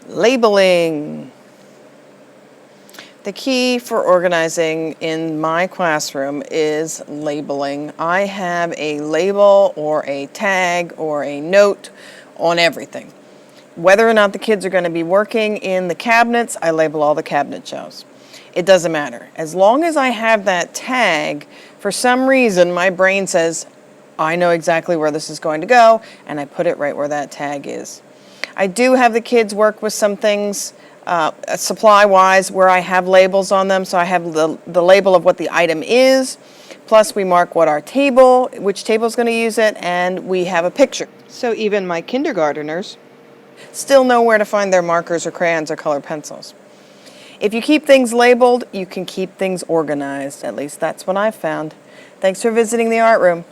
Labeling. The key for organizing in my classroom is labeling. I have a label or a tag or a note on everything. Whether or not the kids are going to be working in the cabinets, I label all the cabinet shelves. It doesn't matter. As long as I have that tag, for some reason my brain says, I know exactly where this is going to go, and I put it right where that tag is. I do have the kids work with some things supply-wise where I have labels on them, so I have the label of what the item is, plus we mark what our table, which table is going to use it, and we have a picture. So even my kindergarteners still know where to find their markers or crayons or colored pencils. If you keep things labeled, you can keep things organized. At least that's what I've found. Thanks for visiting the art room.